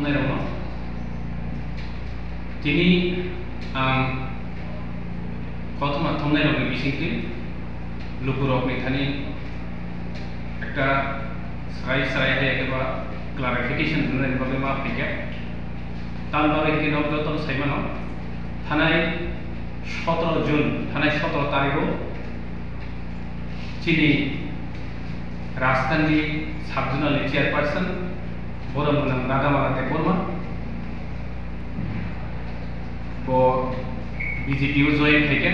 thomnai rok tini kotoma thomnai rok ni bisingti luku rok ni thani ekta sarai hai ekeba clarification dunai babe ma phike tan babe ki nok joton saimano thanai 17 June থানায় 17 তারিখ চিনি রাজধানী subzonal chairperson বরমগুনাম রাগামাগাতে Varma ও বিজেপিও join খাইকে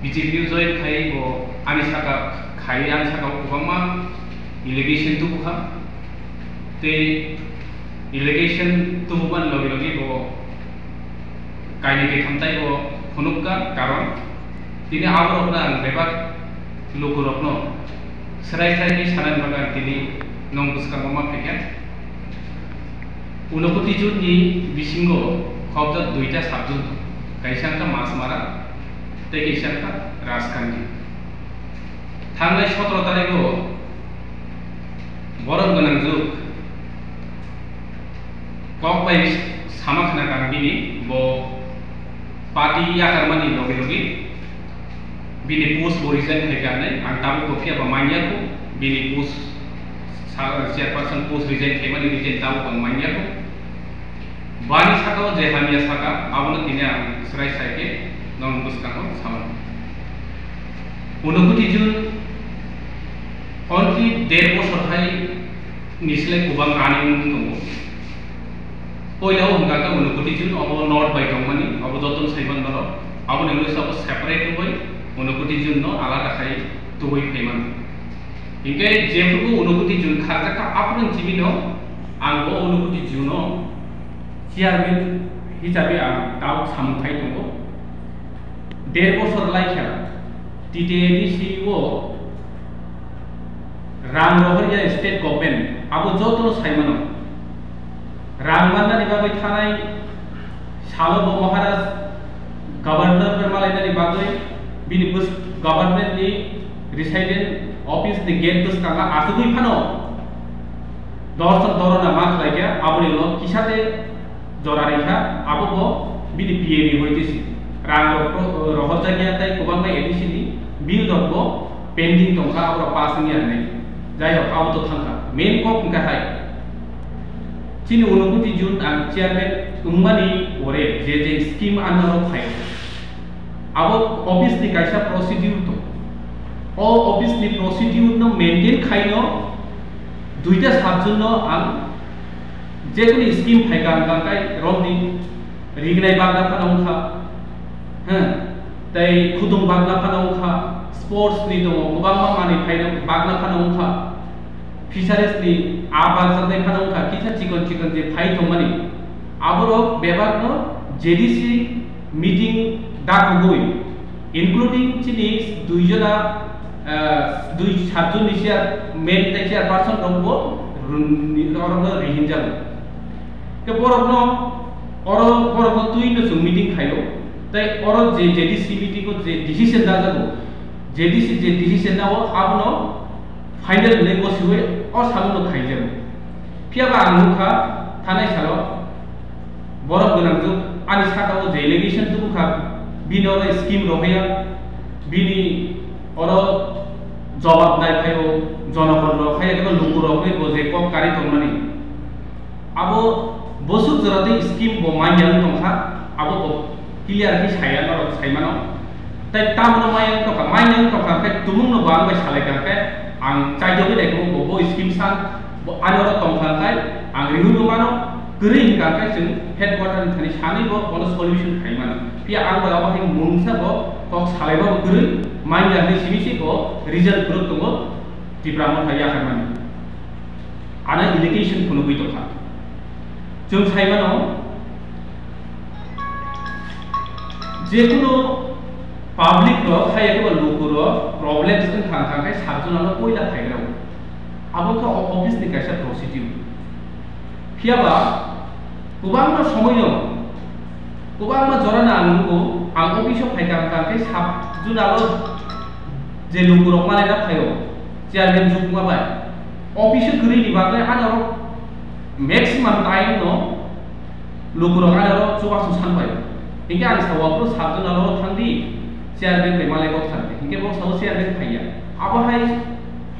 বিজেপিও join খাই ও আনি সাকা খাই আনি সাকা গোबांमा ইলিগেশন তুবুখা তে ইলিগেশন তুবুমান লগে লগে ও কাইনিকে খামতাই ও फुनुका कारण तिनी आवरकना बेबाक लोकुरकनो सराय सरायनि सानान बागा तिनी नं बुसकांगमा फेके 29 जुननि बिसिंगो खबजा दुईटा साबजुन काइसांका मासमारा ते काइसांका राजकान्थि थांनाय 17 तारिखो बरम गोनां जुग कक बाय सामाखना गांबिनि बो पार्टी याकारमानि लगे लगे बिनि पोस्ट बरिजाइन खायगानै आं ताबो कफिया बा मानियाखौ बिनि पोस्ट चेयरपारसन पोस्ट रिजाइन खायमानि रिजाइन ताबो बा मानियाखौ बानि साकाव जे हामिया साका आबनो तिने आं सराय सायके नन बुसकांगो सामान 29 जुन अनलि 1.5 बोसोरहाय निसले गोबां रानिं दङ पहिलाव हमगाका 29 जुन अब नर्थ बाय दंमानि अब जतन साइमान दर अब नेलो सब सेपारेट होय 29 जुन न आलादा खाय तुबै फैमान इनके जेफोरखौ 29 जुन खारजाका आपन जिबिनो आंबो 29 जुन चेयारमेन हिसाबै आं ताव सामथाय दङ 1.5 बोसोर लायखा टिटिएनि सीईओ राम रहरिया स्टेट गभर्नमेंट अब जतन साइमानो रामबान्दानि बागै थानाय सालबो महाराज गवर्नर मालायनानि बागै बिनि गवर्नमेंटनि रेसिडेंट ऑफिस नि गेट बुसकांगा आसुगै फानो दर्शन दरना मा खालायगा आबनिल किसाते जरारिखा आबो बिनि पीएनि होइतिसि राम रहर जागियाताय गोबांबाय एडिसिनि बिल दबो पेंडिंग दंखा आरो पासनि आनै जाय हक आबो थांखा मेन कक गाहाय चीन 29 जून आं चेयरमैन उंगमानी ओरे जे स्कीम आन्दाराव फायो अब ऑफिस नि कायसा प्रोसीड्यूर तो ओ ऑफिस नि प्रोसीड्यूर न मेंटेन खाइनो दुईटा साबजुन न आं जेकुनि स्कीम फायगा गांगाय रमनि रिगनाय बागना फानावखा ह तै खुदुं बागना फानावखा स्पोर्ट्स नि दङ गोबां मानि फायनो बागना फानावखा फिशारिज नि आबाद जानाय फानावखा किसा चिकन जे फाइ दंमानि आबरो बेबागनो जेडीसी मीटिंग दाखुगोय इंक्लूडिंग चिनि दुइजना दुइ सातजन निसिया मेन टेक्सियार पार्सन दंबो रनो रिहिनजाबो के बरनो बरनो तुइनो जों मीटिंग खायो तै अरो जे जेडीसी मीटिंग को जे डिसिजन दाजाबो जेडीसी जे डिसिजन दाव आबनो फाइनल नेगोशिएट और सामनो खाइजाबो फियाबा आंखा थानाय सालो बरफ गोनांजों आनि साकाव जे एलिगेशन तुखा बिनो स्कीम रहैया बिनि और जवाब नाय फायो जनगण रखाय एबा लुगु रखै बजे कम कारी दंमानि आबो बसुक जराते स्कीम बमायन दंखा आबो क्लियर कि साया न साइमानो तै तामनो मायन तका के तुमुंनो बांबाय सालायखाय आं चाइजोबो देखो बो स्कीम सान आरो दंखाय आं रिहुनो मानो गरै हिंगाखाय जों हेडक्वार्टार थानि सानैबो अनो सल्युशन खायमानो पिया आं बालाबो हाय मुंसाबो कक सालायबाबो गरै माइयानि सिमिसिबो रिजल्ट ग्रुप दङ दिब्रामो थाया खामानि आना इलिगेशन खुनु गैतखा जों साइमानो जेकुनो पाब्लिक रो खायखौ लोगुरो प्रॉब्लम्स जों थांखाय साबजुनानो पयला थायग्राव आबोखौ ऑफिस नि कायसा प्रोसीड्यूर फियाबा गोबां समय गोबां जराना आंगो आं अफिसाव फायखांखाय साबजुनाबो जे लोगुरो मालायना फायो चेयारमेन जुगमाबाय ऑफिस गरैनि बागै आनाव maximum time no lukuro ada coba susah pai hingga ang sawa pro sabtu nalo thandi share ben bemalai ko thandi hingga bo sawa share ben phaiya abo hai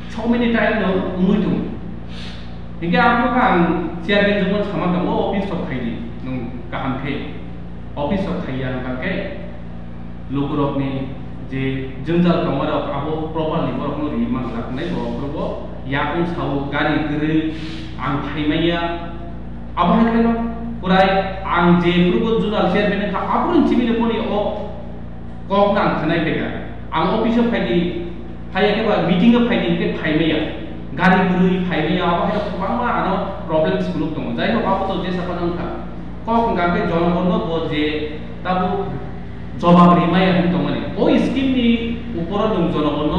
6 minute time no umuitu hingga aku kan share ben jumon sama kamu office of khaidi nung kaham phe office of khaiya nang ke lukuro ni je jungjal kamara abo properly work no ri mang lak nai bo pro yakung sawo gari gere ang phaimaya abo hai keno purai ang je pro junal share ben kha apun chimile poni o kok nang khanai bega ang office of khaidi phaiya ke ba meeting of khaidi ke phaimaya gari gere phaimaya abo hai kubangma ano problems guluk tong jai ho abo to je sapanang kha kok ngake jonobonno bo je tabu জবাব রিমাই আমি তোমারে ওই scheme নি উপর দম জনগণ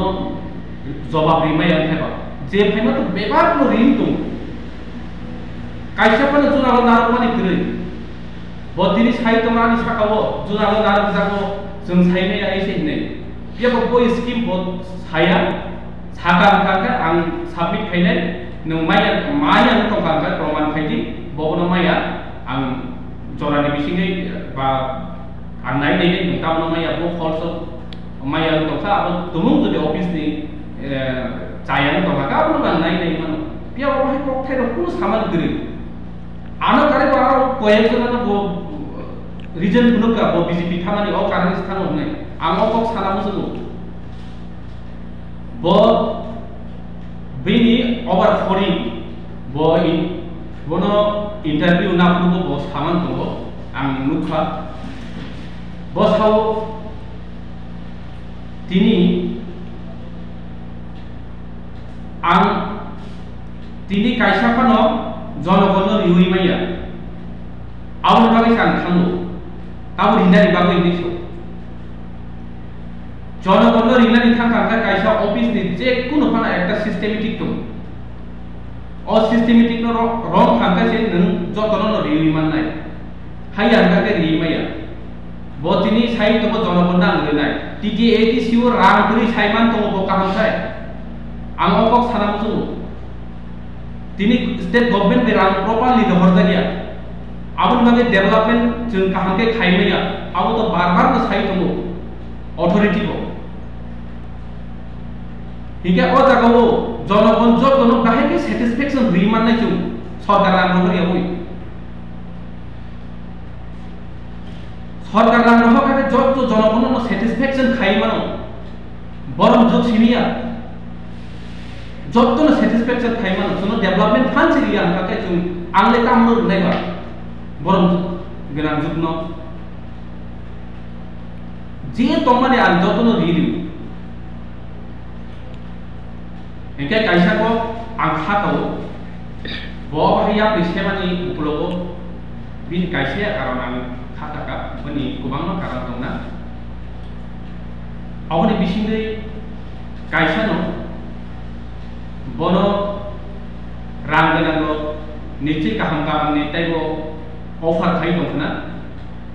জবাব রিমাই আমি হেবা যে ফাইমা তো বেবার নো ঋণ তো কাইসা পানা জুনাল নার মানি ফিরে বদিনি সাই তোমানি সাকাবো জুনাল নার জাগো जों साइनाया एसे ने बेबो बय स्किम बो साया साका काका आं सबमिट खाइनाय नों माया तो काका प्रमाण खाइदि बबनो माया आं जरानि बिसिङै बा ang nai nei nung tam no maya bo also maya to ka abo tumung to the office ni chayang to ka abo nang nai nei man pia bo hai kok thai ro ku saman gri ano kare bo aro koyek jona no bo region kuno ka bo bjp thamani o karan sthan no nai ang ok sana mo su bo bini over 40 bo in bono interview na pru bo saman to ang nukha bos hau tini ang tini kaisa pano jonogonno riui maya awon bagi san thango tabu rindari bago indiso jonogonno rindari thangka kaisa office ni je kuno pana ekta systematic to o systematic no wrong thangka je nung jotono riui mannai haiya ka riui maya botini sai to jonobon nang lenai TDATCO rang buri saiman to bo kaham sai ang okok sanam su tini state government be rang properly the hordagia abun bage development jeng kaham ke khaimaya abu to bar bar to sai to authority bo hingga o jaga o jonobon jotono kahe ke satisfaction riman nai chung sarkar rang hori abui সরকার রাং রহকারে যত জনগণের satisfaction খাই মানো বরং যোগ সিনিয়া যত না satisfaction খাই মানো জন্য ডেভেলপমেন্ট ফান্ড সিরিয়া আনকাকে जों आंले कामनो नायबा बरं गोनां जुगनो जे तमाने आं जतनो रिरि एके काइसाको आं खाताव bo bahaya prisemani uplogo bin kaisia karon ang khataka bani kubangno karon tongna awani bisingre kaisano bono ranggananglo nichi kaham kaham ni taibo offer khai dongna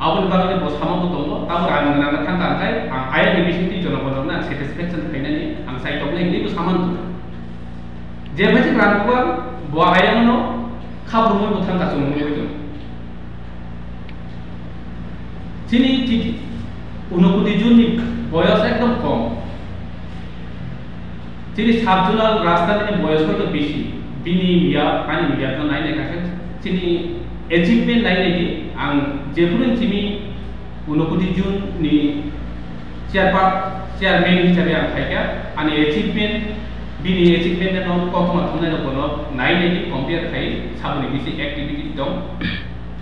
awani bagane bo samamo tongo tabu rangganang thangka kai ang aya ni bisingti jono bonona satisfaction khainani ang sai tople ni bu saman je bhaji rangkuwa bo aya no khabrumo bo thangka sumo ni তিনি ঠিক 29 June বয়স একদম কম তিনি সাবজুনাল রাজধানীর বয়স হয়তো বেশি বিনি মিয়া পানি মিয়া তো নাই লেখাছে তিনি অ্যাচিভমেন্ট নাই নাকি আং যেপুরিন তিনি 29 জুন নি চেয়ারম্যান হিসাবে আং থাকা আনি অ্যাচিভমেন্ট বিনি অ্যাচিভমেন্ট এর কত মাত্রায় কোনো নাই নাকি কম্পেয়ার খাই সাবনি বেশি অ্যাক্টিভিটি দং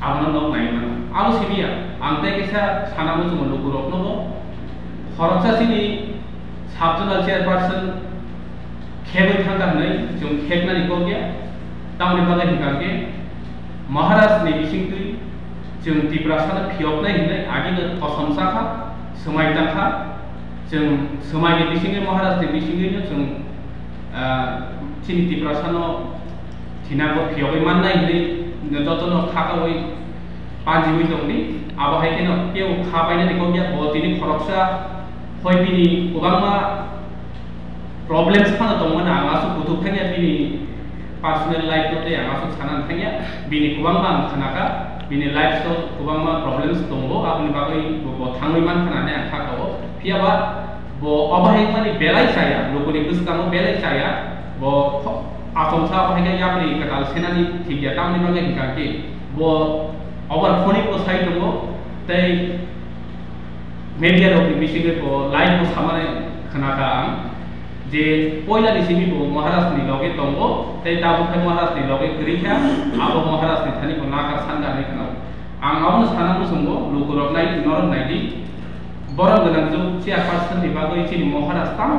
আপনার নাম নাই মানে আরো সিবিয়া আংতে কেসা সানামো जों लोगोरखनो खरचासिनि साबजोनाल चेयारपारसन खेबै थांगानै जों खेबनानै गया तामनि बागै हिंगाके महाराजनि बिसिंगै जों दिब्रासाना फियबनाय हिंनाय आगिनो प्रशंसाखा समायदाखा जों समायनि बिसिंगै महाराजनि बिसिंगैनो जों थिनि दिब्रासानो थिनाको फियबै माननाय हिंनाय जतनो खाकावै पाजिवै दंनि आबहाय केनो केउ खाबायनानै गया बतिनि खरकसा हयबिनि गोबांमा प्रब्लेम्स फाना दंमोन आंआसो गुथुबथानिया बिनि पार्सोनेल लाइफ तो ते आंगा सुख साना थांया बिनि गोबां मान खानाका बिनि लाइफ तो गोबां मा प्रॉब्लम्स दंगो आबनि बागै बो थांङै मान खानानै आं थाखाव फियाबा बो अबाहाय माने बेलाय साया लोगोनि गोसोखांनो बेलाय साया बो आसमसा अबाहाय याबनि कटाल सेनानि थिगिया तामनि बागै हिंगाके बो अबार फोनि को साइ दंगो तै मीडिया रोकनि बिसिगे बो लाइफ को सामाने खानाका जे पहिला निसिमि बो महाराष्ट्रनि लगे दंगो तै दाबुखै महाराष्ट्रनि लगे गैखा आबो महाराष्ट्रनि थानि को नाका सानगानै खानाव आं आवनो सानांगौ संगो लोगोरबनाय नरबनायदि बरं गोनां जौ चेयारपार्सन नि बागै चिनि महाराष्ट्र ताम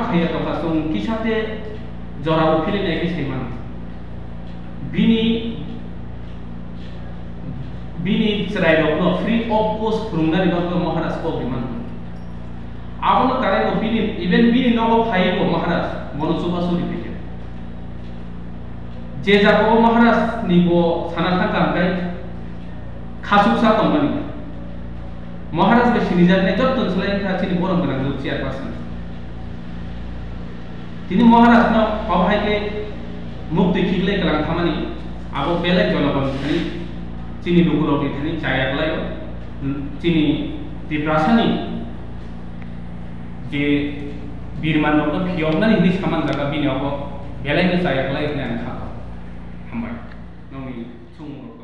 खाया दंखा सं किसाते जरा उफिलिनाय के सैमान बिनि चरायरकनो फ्री ऑफ कॉस्ट खुंनानै बागै महाराष्ट्र को बिमान आबनो कारेनो बिनि इवन बिनि नगो फाइबो महाराष्ट्र मनसुबा सुरिफिके जे जागो महाराष्ट्र निबो सानाथा गांगाय खासुसा दंमानि महाराष्ट्र के सिनिजाने जब तनसलाइन था चिनि बरम गोनां जौ चेयारपार्सन तिनि महाराष्ट्र अबहाय के मुक्ति खिगले गलां खामानि आबो बेले जनगण थानि चिनि लुगुरबनि थानि चायागलाय चिनि दिप्रासानि जे बिरमान नों फियमनानि हिनि सामान जागा बिनियाव बेलायनो चायागलाय होननानै आं हामबाय नोंनि सुंग